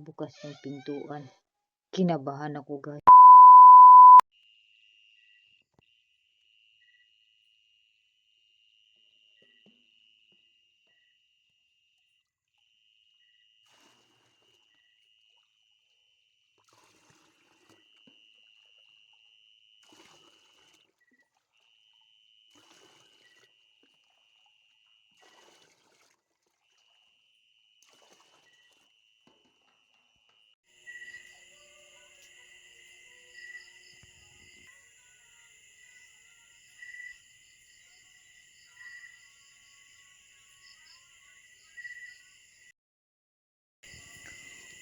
bukas ng pintuan. Kinabahan ako, guys.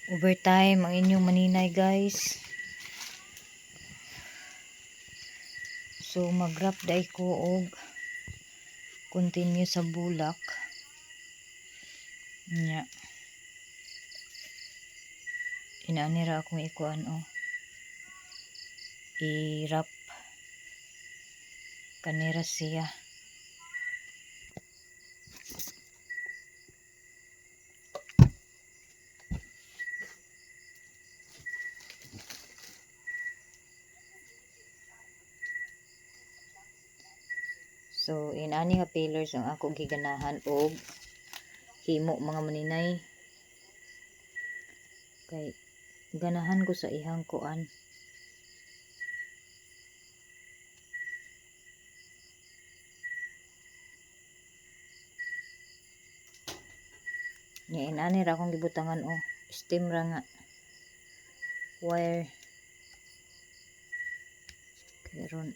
Overtime ang inyong maninay, guys. So mag-wrap day ko og continue sa bulak. Nya. Inaanira akong ikuan i-wrap kanira siya. So inani nga pillars ang ako giganahan og himo mga maninay. Kay ganahan ko sa ihang kuan. Nya inani ra akong gibutangan steam ra nga wire. Karon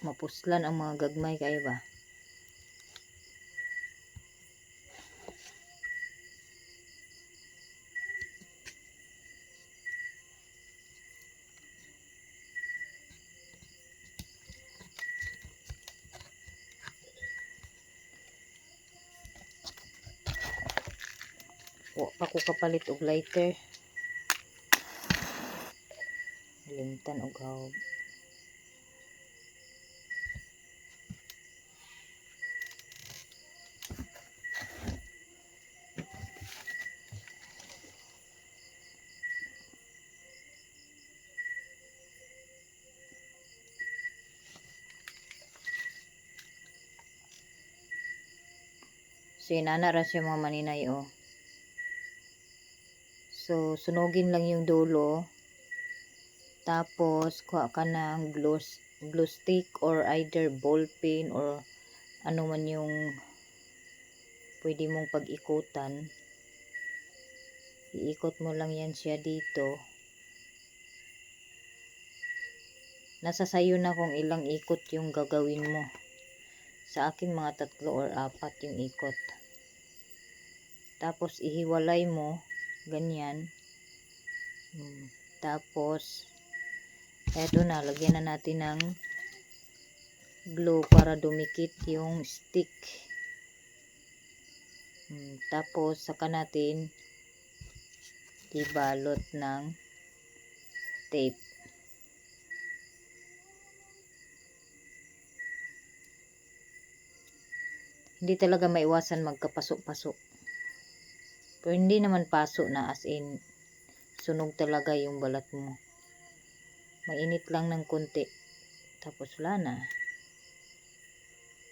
mapuslan ang mga gagmay kay ba. Wa pa ko kapalit og lighter. Limtan og hawd. So inana ra siya mga maninay So sunugin lang yung dulo. Tapos kuha ka ng glue stick or either ball pen or ano man yung pwede mong pag-ikutan. Iikot mo lang yan siya dito. Nasa sayo na kung ilang ikot yung gagawin mo. Sa akin mga 3 or 4 yung ikot. Tapos ihiwalay mo ganyan. Tapos eto na, lagyan na natin ng glue para dumikit yung stick. Tapos saka natin ibalot ng tape. Hindi talaga maiwasan magkapasok-pasok. Pero hindi naman paso na as in sunog talaga yung balat mo. Mainit lang ng konti. Tapos wala na.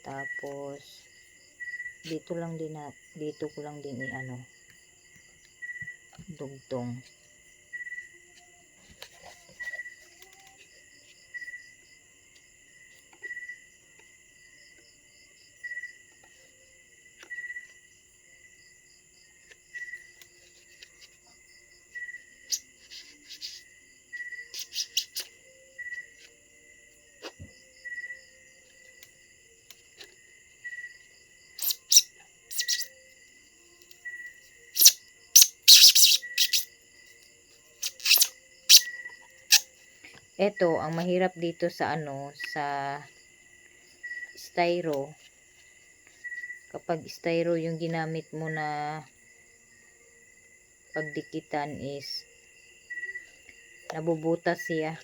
Tapos dito ko lang din dugtong. Ito, ang mahirap dito sa sa styro. Kapag styro yung ginamit mo na pagdikitan is nabubutas siya.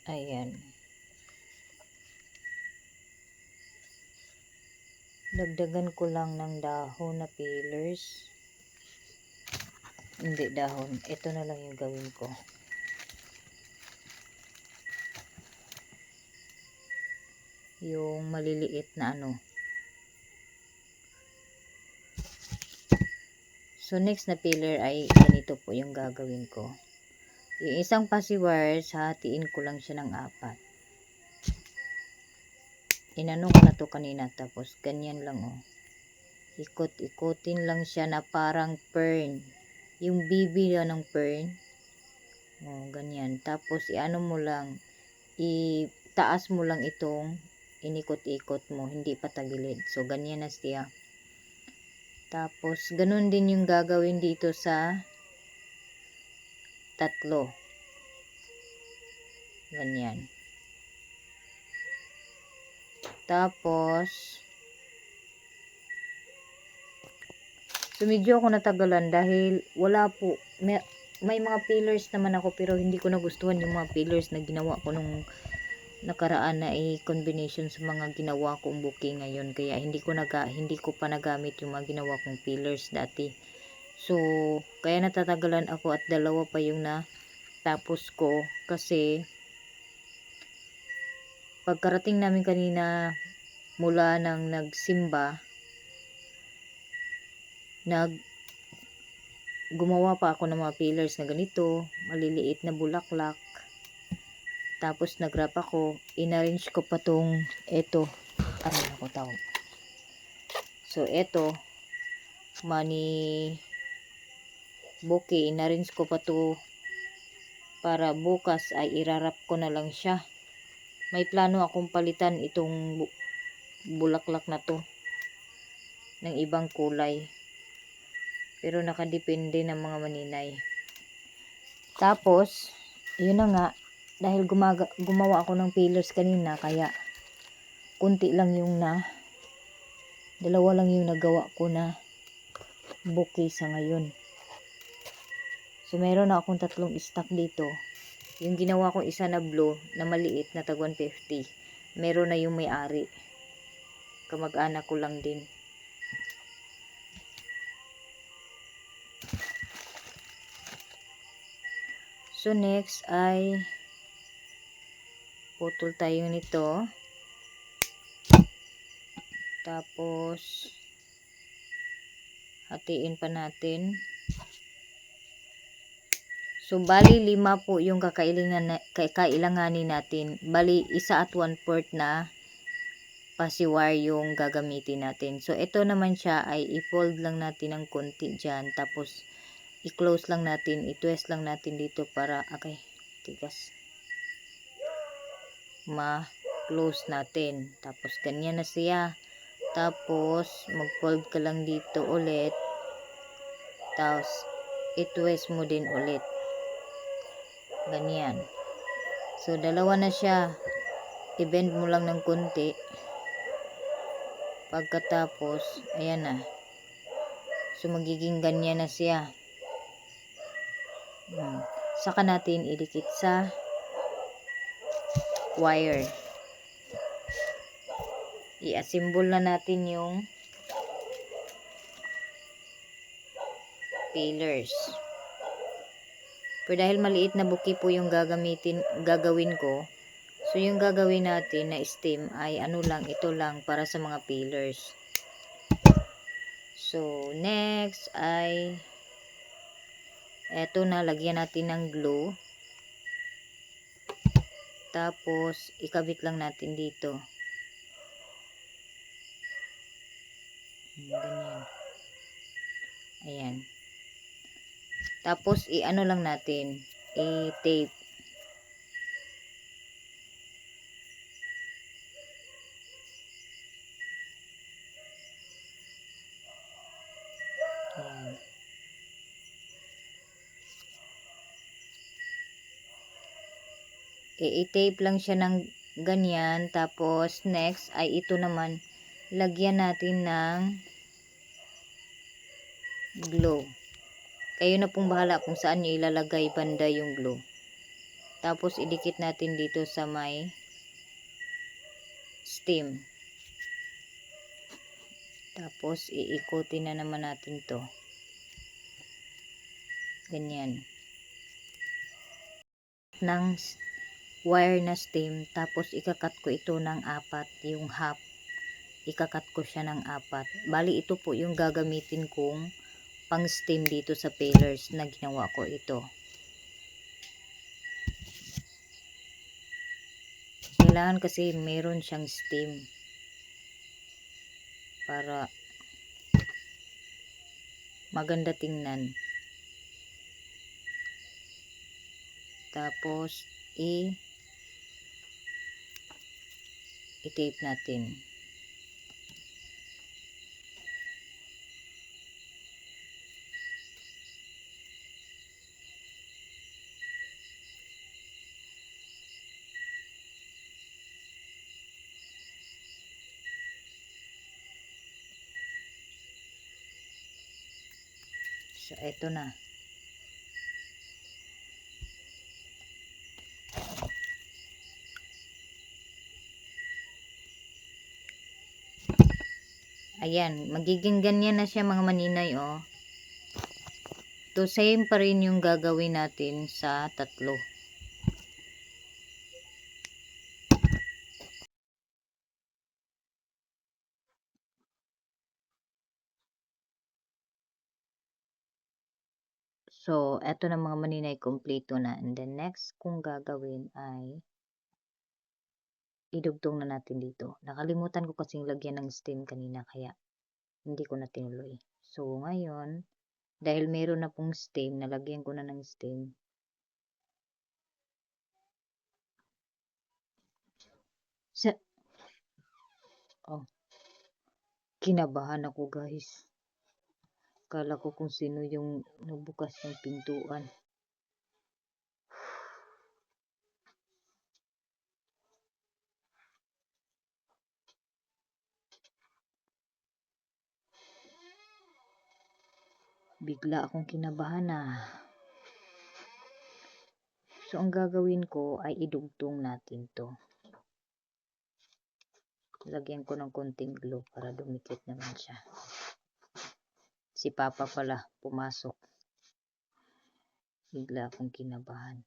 Ayan. Dagdagan ko lang ng dahon na fillers. Hindi dahon. Ito na lang yung gawin ko. Yung maliliit na ano. So, next na filler ay ganito po yung gagawin ko. Yung isang pasiwires, hatiin ko lang siya ng 4. Inano ko na to kanina, tapos ganyan lang oh. Ikot-ikutin lang siya na parang fern. Yung bibi ng fern. Oh, ganyan. Tapos iano mo lang, itaas mo lang itong inikot-ikot mo, hindi patagilid. So, ganyan na siya. Tapos, ganun din yung gagawin dito sa 3. Ganyan. Tapos, so medyo ako natagalan dahil wala po, may mga fillers naman ako pero hindi ko nagustuhan yung mga fillers na ginawa ko nung nakaraan na combination sa mga ginawa kong booking ngayon, kaya hindi ko pa nagamit yung mga ginawa kong fillers dati. So kaya natatagalan ako at 2 pa yung natapos ko kasi pagkarating namin kanina mula nang nagsimba, gumawa pa ako ng mga fillers na ganito, maliliit na bulaklak. Tapos nag-wrap ako, inarrange ko pa tong eto, ano ako tawag. So eto, money bouquet, inarrange ko pa to para bukas ay irarap ko na lang siya. May plano akong palitan itong bulaklak na to ng ibang kulay. Pero nakadepende ng mga maninay. Tapos, yun na nga, dahil gumawa ako ng fillers kanina, kaya kunti lang yung 2 lang yung nagawa ko na bouquet sa ngayon. So, meron na akong 3 stock dito. Yung ginawa kong isa na blue, na maliit, na tag 150. Meron na yung may-ari. Kamag-anak ko lang din. So, next ay putol tayo nito. Tapos, hatiin pa natin. So, bali 5 po yung kailanganin natin. Bali, 1 1/4 na pasiwire yung gagamitin natin. So, ito naman siya ay i-fold lang natin ng konti dyan. Tapos, i-close lang natin, i-twist lang natin dito para, okay, tigas. Ma-close natin. Tapos, ganyan na siya. Tapos, mag-fold ka lang dito ulit. Tapos, i-twist mo din ulit. Ganyan. So, 2 na siya. I-bend mo lang ng konti. Pagkatapos, ayan na. So, magiging ganyan na siya. Saka natin idikit sa wire. I-assemble na natin yung fillers. Pero dahil maliit na bouquet po yung gagawin ko, so yung gagawin natin na stem ay ano lang, ito lang para sa mga fillers. So, next ay eto na, lagyan natin ng glue. Tapos, ikabit lang natin dito. Ganyan. Ayan. Tapos, i-ano lang natin. I-tape. Ayan. I-tape lang siya ng ganyan. Tapos, next ay ito naman, lagyan natin ng glue. Kayo na pong bahala kung saan nyo ilalagay banda yung glue. Tapos idikit natin dito sa may stem. Tapos iikutin na naman natin to. Ganyan. Ng wire na stem. Tapos ikakat ko ito ng 4. Yung half. Ikakat ko siya ng 4. Bali ito po yung gagamitin kong pang stem dito sa pillars na ginawa ko ito. Kailangan kasi meron siyang stem para maganda tingnan. Tapos i-tape natin. So, eto na. Ayan, magiging ganyan na siya mga maninay, oh. To same pa rin yung gagawin natin sa 3. So, eto na mga maninay, kompleto na. And then next kung gagawin ay idugtong na natin dito. Nakalimutan ko kasing lagyan ng stem kanina kaya hindi ko na tinuloy. So, ngayon, dahil meron na pong stem, nalagyan ko na ng stem. Oh, kinabahan ako guys. Kala ko kung sino yung nagbukas ng pintuan. Bigla akong kinabahan na. So, ang gagawin ko ay idugtong natin to. Lagyan ko ng konting glue para dumikit naman siya. Si Papa pala pumasok. Bigla akong kinabahan.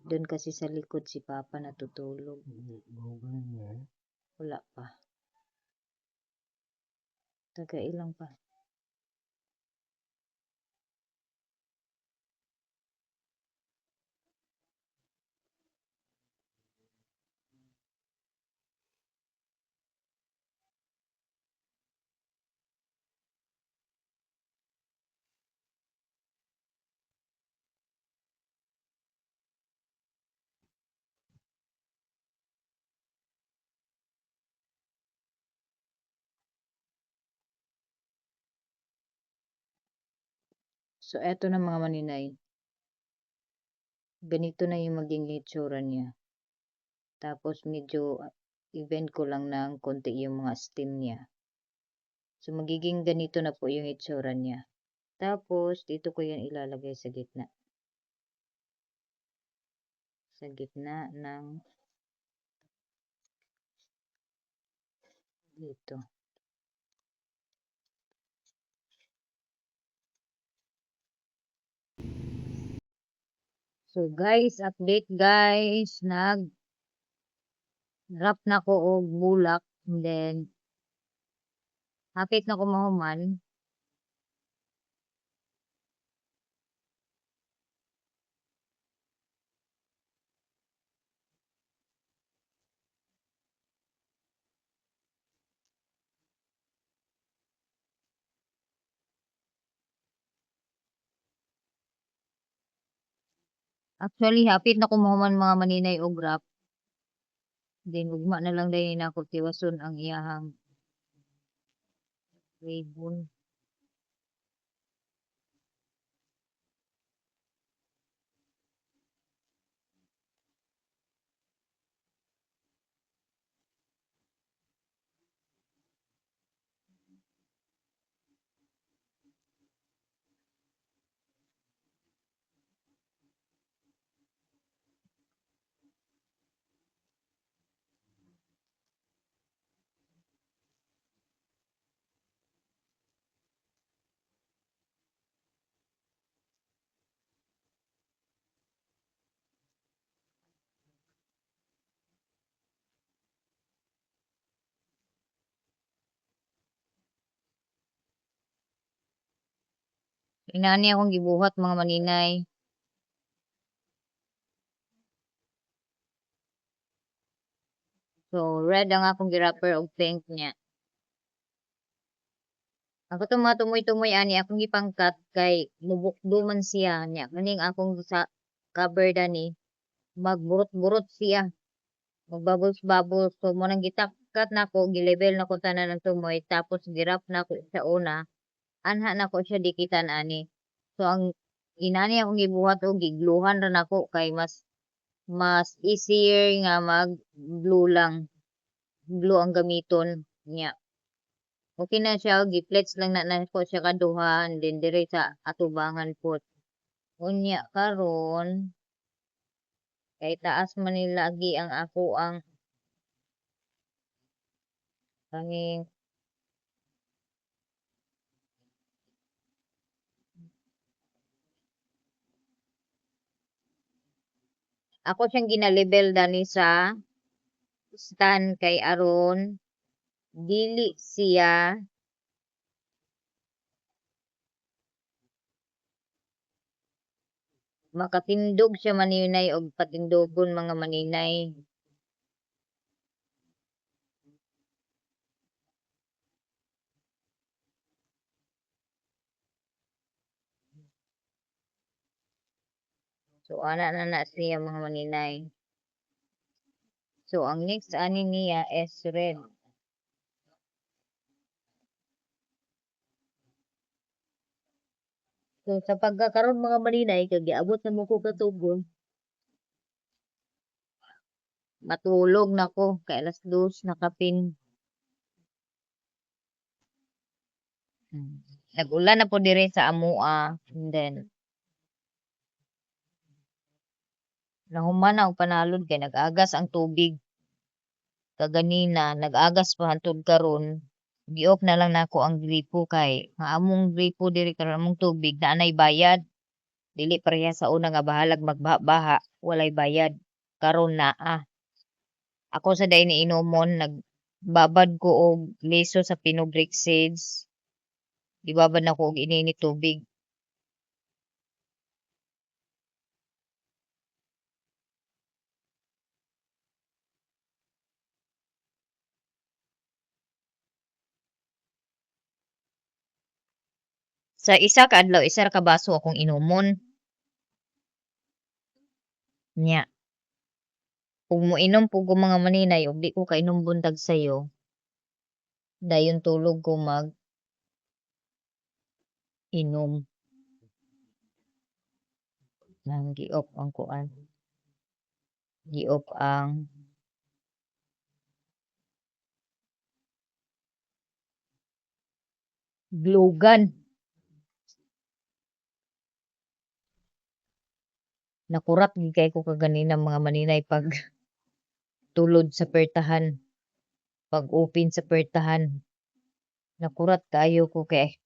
Doon kasi sa likod si Papa natutulog. Wala pa. Taga-ilang pa. So, eto na mga maninay. Ganito na yung maging itsura niya. Tapos, medyo i-bend ko lang ng konti yung mga stem niya. So, magiging ganito na po yung itsura niya. Tapos, dito ko yan ilalagay sa gitna. Sa gitna ng dito. So guys, update guys, nag-wrap na ko og bulak, and then hapit na ko mahuman. Actually, hapit na ko mahuman mga maninay og wrap. Then ugma na lang dahil na ako tiwason ang iyahang ribbon. Inani akong gibuhat mga maninay. So, red ang akong girapper og pink niya. Ako tumoy-tumoy ani akong gipangkat kay mubukdo man siya niya. Kaning akong sa cover dani magburot-burot siya. Magbubbles-bubbles. So, mo nang gitakat nako, gilevel na ko tanan ng tumoy tapos girap na ko sa una. Anha na ko siya dikitan ani. So, ang inani akong gibuhat og gigluhan ra nako kay mas easier nga mag glue lang. Glue ang gamiton niya. Okay na siya, giplets lang na ko siya kaduha, and then dire sa atubangan po. Unya karon kay taas man nila lagi ang ako ang kanging ako siyang ginalabel dani sa stand kay aron dili siya makatindog siya maninay og patindogon mga maninay. So ana na siya mga maninay. So ang next ani niya is red. So sa pagkakaroon mga maninay kag giabot na mo ko katugon. Matulog na ko kay alas 2 nakapin. Nag-ulan na po dire sa amua, and then nahuman na og panalod kay nag-agas ang tubig. Kaganina nag-agas pa hantud karon. Gi-off na lang nako ang gripo kay ang among gripo diri karon among tubig na anay bayad. Dili pareha sa una nga bahalag magbaha, walay bayad. Karon naa. Ako sa day ni inomon nagbabad ko og leso sa Pinogrix Seeds. Gibabad na ko og inini tubig. Sa isa ka adlaw, isa ra ka baso akong inumon. Nya. Kung mo inom po ko mga maninay, ug di ko kainom buntag sayo, dayon tulog ko mag inom. Nang gi-off ang kuan. Gi-off ang glogan. Nakurat gid kay ko kaganina mga maninay pag tulod sa pertahan. Pag open sa pertahan. Nakurat kayo ko kay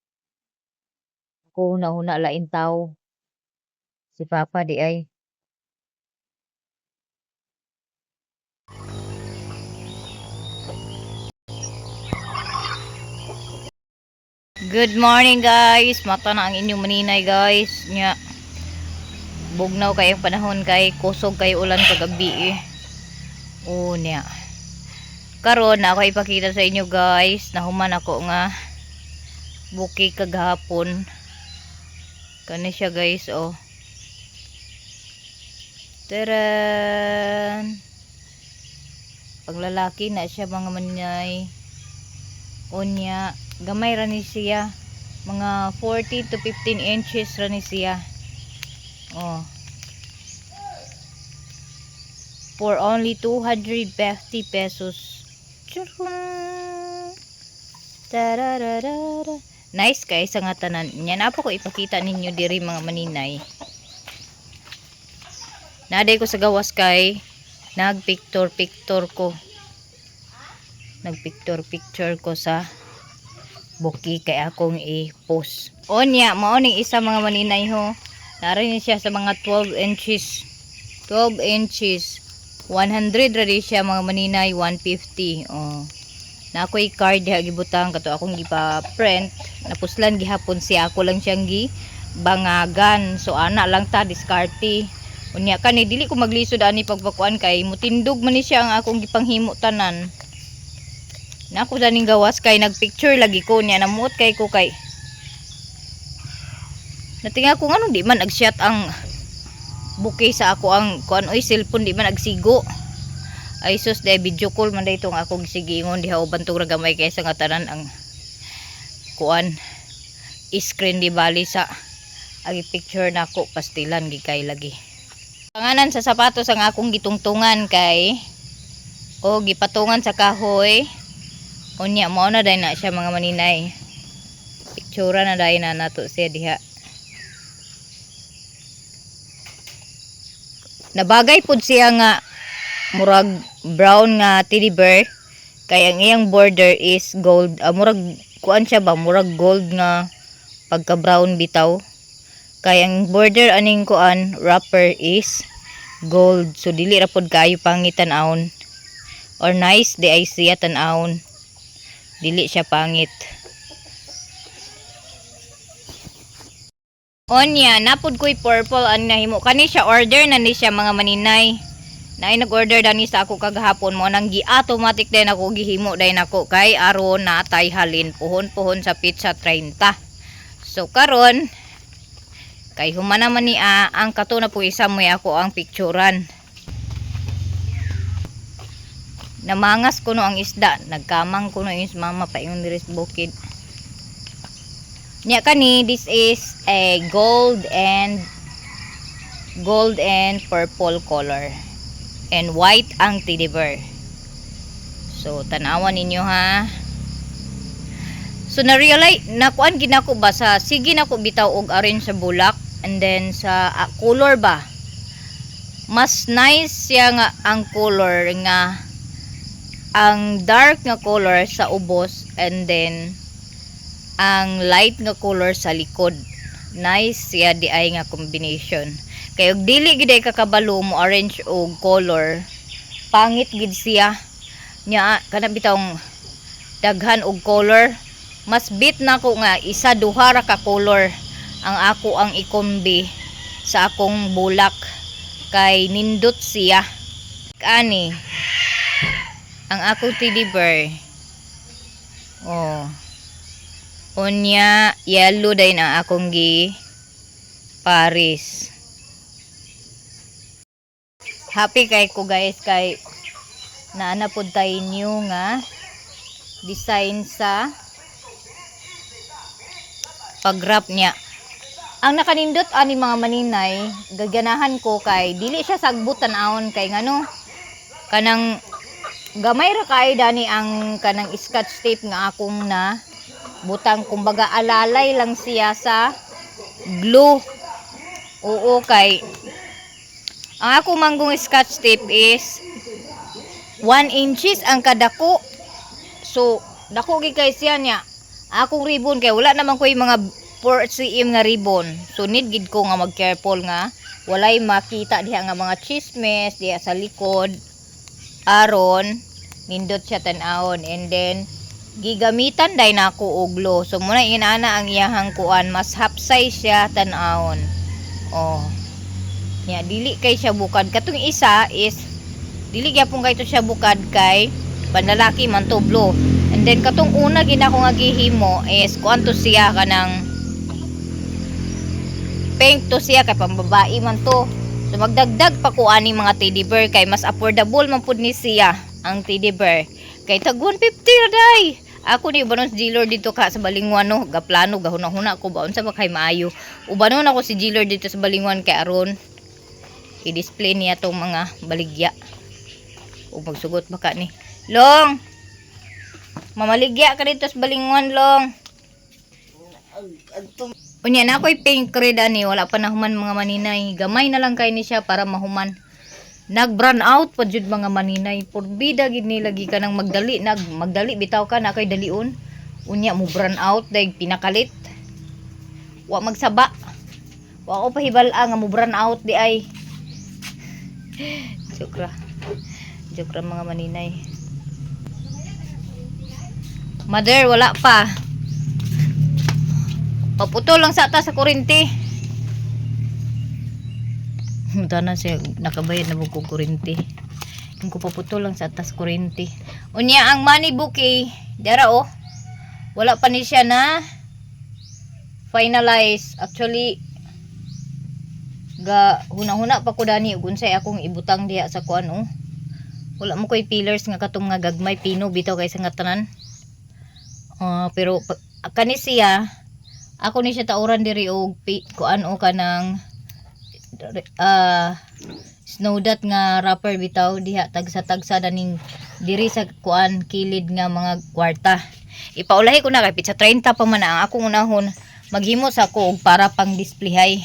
ako hunahuna lain tao. Si Papa di ay. Good morning guys. Mata na ang inyong maninay guys. Nya. Bugnaw kayong panahon kay kusog kay ulan kagabi eh. O niya. Karon na ako ipakita sa inyo guys. Nahuman ako nga buki kagahapon. Kani siya guys oh. Taran. Paglalaki na siya mga manay. Unya, gamay ra ni siya. Mga 14 to 15 inches ra ni siya. Oh. For only 250 pesos. Tarararara. Nice kay sa nga tanan. Yan apo ko ipakita ninyo diri mga maninay. Naday ko sa gawas kay nagpicture ko. Nagpicture ko sa buki kay akong i-post. Onya, mao ning isa mga maninay ho. Narin siya sa mga 12 inches. 12 inches. 100 ra di siya mga maninay, 150. Oh. Na ako'y card diha gibutang kato akong gipa-print. Napuslan gihapon siya, ako lang siyang bangagan. So ana lang ta diskarte. Unya kani dili ko maglisod ani pagpakuan kay mutindog man ni siya ang akong gipanghimo tanan. Na ako daning gawas kay nagpicture lagi ko niya namuot kay ko kay natinga ko ngano di man nag-shot ang bukay sa ako ang kuan oy cellphone di man nagsigo. Ay sus day video call man day itong akong sigingon diha uban tong ragamay kaysa nga tanan ang kuan screen di bali sa agi picture nako pastilan gikay lagi. Panganan sa sapatos ang akong gitungtungan kay o gipatungan sa kahoy. Unya mao na day na siya mga maninay. Picture na day na nato siya diha. Nabagay pud siya nga murag brown nga teddy bear kay ang iyang border is gold. Murag kuan siya ba murag gold nga pagka brown bitaw. Kay ang border aning kuan wrapper is gold. So dili ra pud kaayo pangitan aon. Or nice di ay siya tan-aon. Dili siya pangit. Onya, napod ko'y purple ang nahimo. Kani siya order na ni siya mga maninay. Na ay nag-order dani sa ako kagahapon mo nang gi-automatic din ako gihimo din ako kay aron na tay halin puhon-puhon sa pizza 30. So karon kay humana man ni ang kato na po isa mo ako ang picturan. Namangas ko no ang isda, nagkamang ko no yung mama pa yung niris bukid. Nya kani this is a gold and purple color and white ang teddy bear. So tanawan ninyo ha. So na-realize nakuan ginako ba sa sige nako bitaw og orange sa bulak and then sa color ba. Mas nice siya nga ang color nga ang dark nga color sa ubos and then ang light nga color sa likod. Nice siya di ay nga combination. Kay og dili gid ay kakabalo mo orange og color. Pangit gid siya. Nya kana bitawng daghan og color. Mas bit na ko nga isa duha ra ka color ang ako ang ikombi sa akong bulak kay nindot siya. Kani ang akong teddy bear. Oh. Unya yellow din ang akong gi Paris. Happy kay ko guys kay naana pod tay new nga design sa pag-wrap niya. Ang nakanindot ani mga maninay, gaganahan ko kay dili siya sagbutan aon kay ngano kanang gamay ra kay dani ang kanang scotch tape nga akong na butang kumbaga alalay lang siya sa glue. Oo kay ang ako manggong scotch tape is 1 inches ang kadako. So dako gi kay siya niya. Akong ribbon kay wala naman ko yung mga 4 cm nga ribbon. So need gid ko nga mag careful nga walay makita diha nga mga chismes diha sa likod aron nindot siya tan-awon and then gigamitan day na ako og glue. So muna inana ang iyahang kuan mas hapsay siya tan-awon. Oh. Nya dili kay siya bukad. Katong isa is dili gyapon kay to siya bukad kay panlalaki man to blue. And then katong una gid ako nga gihimo is kuan to siya kanang pink to siya kay pambabae man to. So magdagdag pa ko ani mga teddy bear kay mas affordable man pud ni siya ang teddy bear. Kay tag 150 ra day. Ako ni ubanon si G-Lord dito ka sa Balingwan no, gaplano gahuna-huna ko ba unsa ba kay maayo. Ubanon ako si G-Lord dito sa Balingwan kay aron i-display niya tong mga baligya. O magsugot baka ni. Long. Mamaligya ka dito sa Balingwan, Long. Unya na ako'y pink red ani, wala pa nahuman mga maninay. Gamay na lang kay ni siya para mahuman. Nag-brown out pa jud mga maninay. Purbida gid ni lagi ka nang magdali, magdali bitaw ka na kay dalion. Unya mo brown out dahil pinakalit. Wa magsaba. Wa ko pahibal-a nga mo brown out di ay. Joke ra mga maninay. Mother, wala pa. Paputol lang sa ta sa kurente. Mutana siya nakabayad na buko kuryente. Yung ko paputol lang sa atas kuryente. Unya ang money bouquet, dara oh. Wala pa ni siya na finalize. Actually ga huna-huna pa ko dani ug unsay akong ibutang diha sa kuan oh. Wala mo koy pillars nga katong nga gagmay pino bitaw kaysa nga tanan. Pero kani siya ako ni siya tauran diri og kuan o kanang snow dot nga wrapper bitaw diha tagsa-tagsa daning diri sa kuan kilid nga mga kwarta. Ipaulahi ko na kay pitsa 30 pa man ang akong unahon maghimo sa ko og para pang displayhay.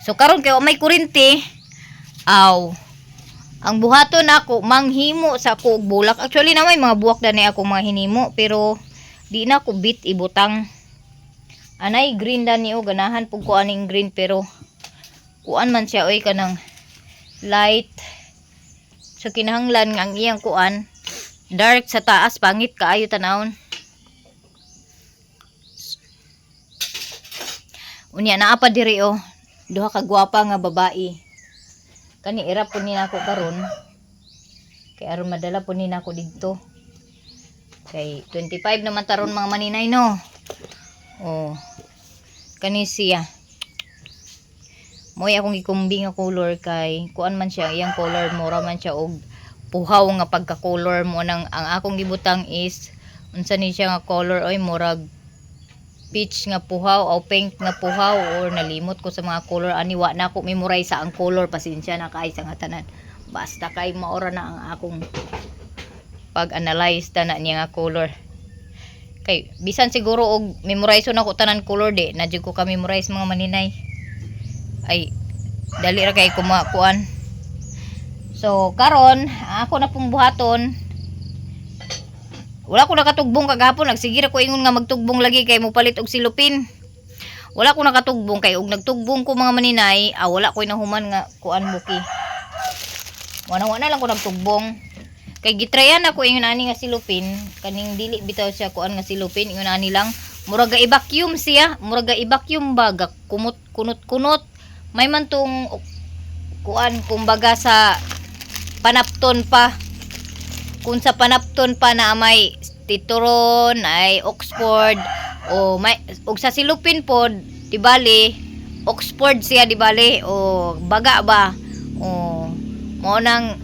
So karon kay may kuryente ang buhaton nako manghimo sa ko og bulak. Actually na may mga buwak dani ako mga hinimo pero di na ko bit ibutang. Anay green dani o ganahan pug ko aning green pero kuan man siya oy kanang light. So kinahanglan nga ang iyang kuan dark sa taas pangit kaayo tanawon. Unya naa pa diri oh duha ka gwapa nga babae. Kani ira po ni nako karon. Kay aron madala po ni nako didto. Kay 25 naman taron mga maninay no. Oh. Kani siya. Moy akong ikumbi nga color kay kuan man siya iyang color mura man siya og puhaw nga pagka-color mo nang ang akong gibutang is unsa ni siya nga color oy murag peach nga puhaw o pink nga puhaw or nalimot ko sa mga color ani wa na ako memorize sa ang color pasensya na kay sa nga tanan basta kay maora na ang akong pag-analyze ta na niya nga color kay bisan siguro og memorize na ko tanan color di na jud ko ka memorize mga maninay ay dali ra kay kumakuan. So karon ako na pong buhaton wala ko nakatugbong kagahapon nagsigir ako ingon nga magtugbong lagi kay mo palit og silupin. Wala ko nakatugbong kay og nagtugbong ko mga maninay wala ko nahuman nga kuan buki. Wala lang ko nagtugbong. Kay gitrayan ako ingon ani nga silupin kaning dili bitaw siya kuan nga silupin ingon ani lang murag ga i-vacuum siya, murag ga i-vacuum baga kumot kunot may man tong kuan kumbaga sa panapton pa kung sa panapton pa na may tituron ay Oxford o may og sa silupin pod di bali Oxford siya di bali o baga ba o mo nang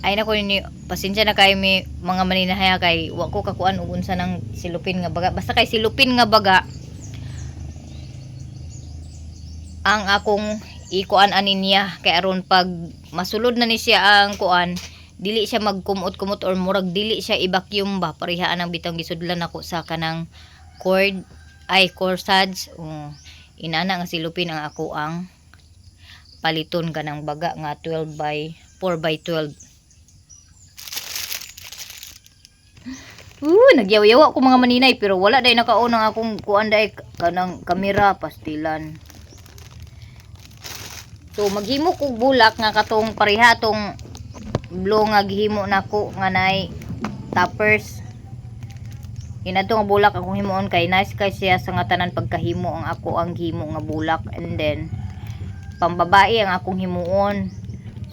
ay nako ni pasensya na kay may mga maninahaya kay wa ko kakuan og unsa nang silupin nga baga basta kay silupin nga baga ang akong ikuan ani niya kay aron pag masulod na ni siya ang kuan dili siya magkumot-kumot or murag dili siya i-vacuum ba parehaan ang bitang gisudlan ako sa kanang cord ay corsage inana nga silupin ang ako ang paliton kanang baga nga 12 by 4 by 12. Nagyaw-yawa ko mga maninay pero wala day nakaon ang akong kuan day kanang kamera pastilan. So maghimo kog bulak nga katong pareha tong blue nga gihimo nako nga nay toppers. Inato nga bulak akong himuon kay nice kay siya sa nga tanan pagkahimo ang ako ang himo nga bulak and then pambabae ang akong himuon.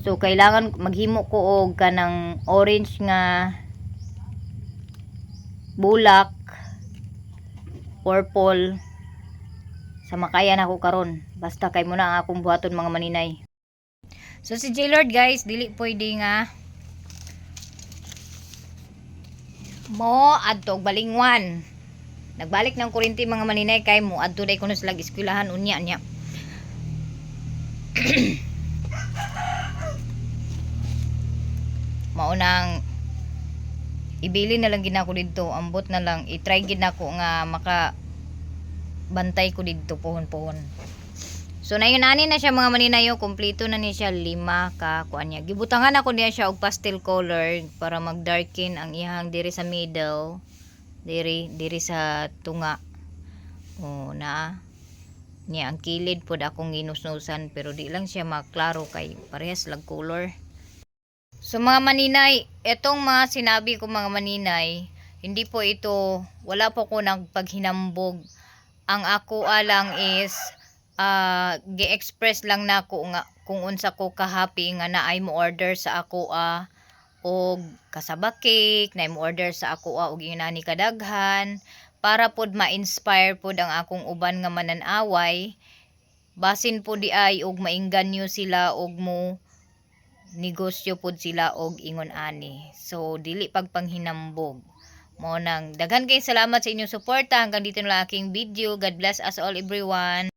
So kailangan maghimo ko og kanang orange nga bulak purple sa makayan ako karon basta kay muna ang akong buhaton mga maninay. So si J-Lord guys dili pwede nga mo adto og balingwan nagbalik ng kuryente mga maninay kay mo adto day kuno sila eskwelahan unya nya. Maunang ibili na lang gid ako didto ambot na lang i-try gid nako nga maka bantay ko didto pohon-pohon. So na yun ani na siya mga maninayo kompleto na ni siya 5 ka kuan niya. Gibutangan ako niya siya og pastel color para magdarken ang ihang diri sa middle diri sa tunga. Na niya ang kilid pod akong ginusnusan pero di lang siya maklaro kay parehas lag color. So mga maninay, etong mga sinabi ko mga maninay, hindi po ito, wala po ko nagpaghinambog. Ang ako alang is, gi-express lang na ako nga kung unsa ko ka-happy nga naay mo order sa ako og kasaba cake, naay mo order sa ako og inani kadaghan para pod ma-inspire pod ang akong uban nga manan-away. Basin po di ay og maingganyo sila og mo negosyo pod sila og ingon ani. So dili pagpanghinambog. Mo nang daghan kay salamat sa inyong suporta. Hanggang dito na lang aking video. God bless us all everyone.